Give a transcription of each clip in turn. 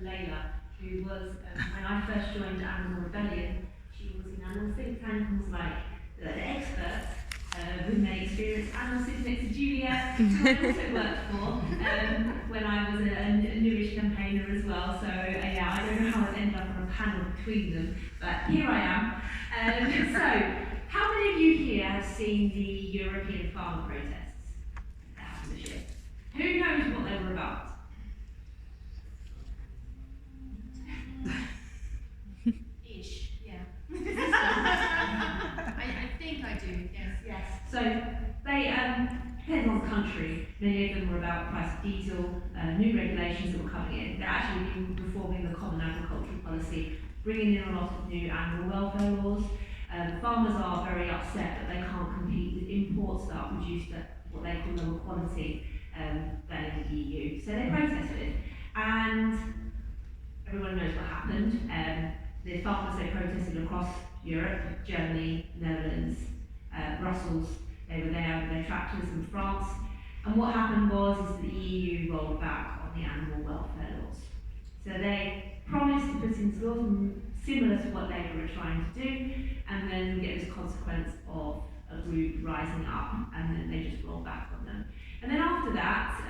Layla, who was, when I first joined Animal Rebellion, she was in animal think tank and was like the expert with many experience. And I'm sitting next to Julia, who I also worked for when I was a newish campaigner as well. So yeah, I don't know how I ended up on a panel between them, but here I am. So, how many of you here have seen the European farmer protests that happened this year? Who knows what they were about? Ish, yeah. I think I do, yes. Yes. So they depends on the country. Many of them were about price of diesel, new regulations that were coming in. They're actually been reforming the common agricultural policy, bringing in a lot of new animal welfare laws. Farmers are very upset that they can't compete with imports that are produced at what they call lower quality than in the EU. So they protested, and everyone knows what happened. The farmers, they protested across Europe, Germany, Netherlands, Brussels. They were there with their tractors in France. And what happened was the EU rolled back on the animal welfare laws. So they promised to put in laws similar to what Labour were trying to do, and then we get this consequence of a group rising up, and then they just roll back on them. And then after that,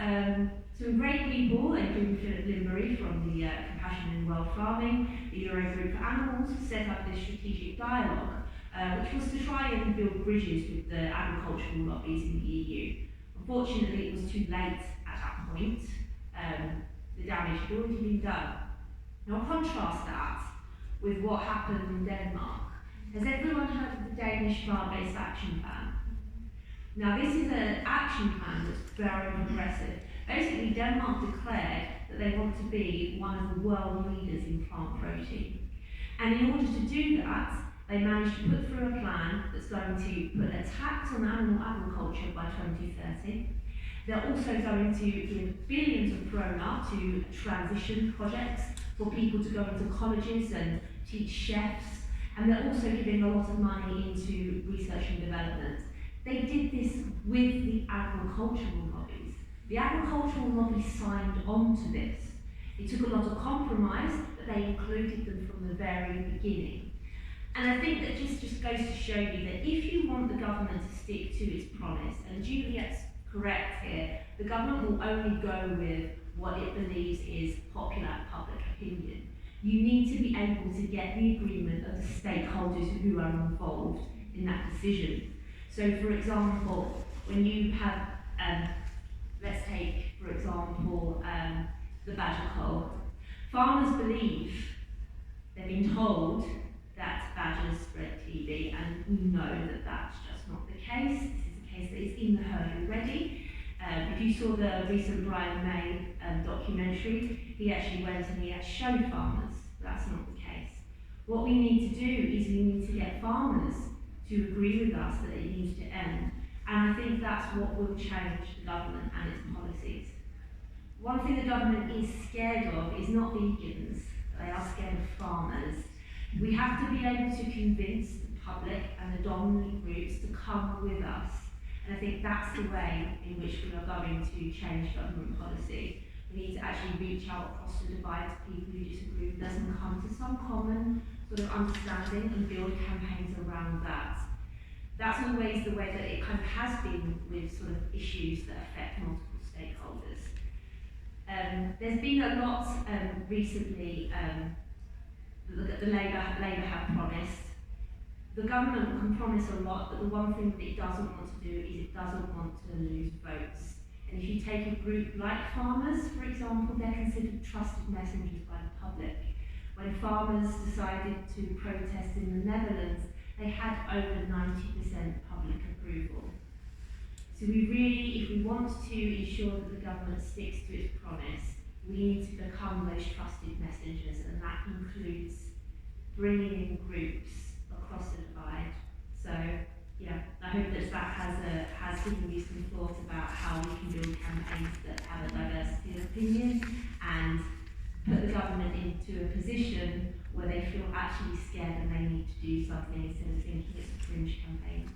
some great people, including Philip Limbury from the Compassion in World Farming, the Eurogroup for Animals, set up this strategic dialogue, which was to try and build bridges with the agricultural lobbies in the EU. Unfortunately, it was too late at that point. The damage had already been done. Now contrast that with what happened in Denmark. Has everyone heard of the Danish Farm-Based Action Plan? Now this is an action plan that's very progressive. Basically, Denmark declared that they want to be one of the world leaders in plant protein. And in order to do that, they managed to put through a plan that's going to put a tax on animal agriculture by 2030. They're also going to give billions of krona to transition projects for people to go into colleges and teach chefs. And they're also giving a lot of money into research and development. They did this with the agricultural lobbies. The agricultural lobby signed on to this. It took a lot of compromise, but they included them from the very beginning. And I think that just goes to show you that if you want the government to stick to its promise, and Juliet's correct here, the government will only go with what it believes is popular public opinion. You need to be able to get the agreement of the stakeholders who are involved in that decision. So, for example, when you have, let's take, for example, the badger cull. Farmers believe, they've been told that badgers spread TB, and we know that that's just not the case. This is a case that is in the herd already. If you saw the recent Brian May documentary, he actually went and he showed farmers that's not the case. What we need to do is we need to get farmers to agree with us that it needs to end. And I think that's what will change the government and its policies. One thing the government is scared of is not vegans, they are scared of farmers. We have to be able to convince the public and the dominant groups to come with us. And I think that's the way in which we are going to change government policy. We need to actually reach out across the divide to people who disagree with us and come to some common sort of understanding and build campaigns around that. That's always the way that it kind of has been with sort of issues that affect multiple stakeholders. There's been a lot recently that the Labour have promised. The government can promise a lot, but the one thing that it doesn't want to do is it doesn't want to lose votes. And if you take a group like farmers, for example, they're considered trusted messengers by the public. When farmers decided to protest in the Netherlands, they had over 90% public approval. So we really, if we want to ensure that the government sticks to its promise, we need to become those trusted messengers, and that includes bringing in groups across the divide. So yeah, I hope that has given you some thought about how we can build campaigns that have a diversity of opinion and put the government into a position where they feel actually scared and they need to do something instead of thinking it's a fringe campaign.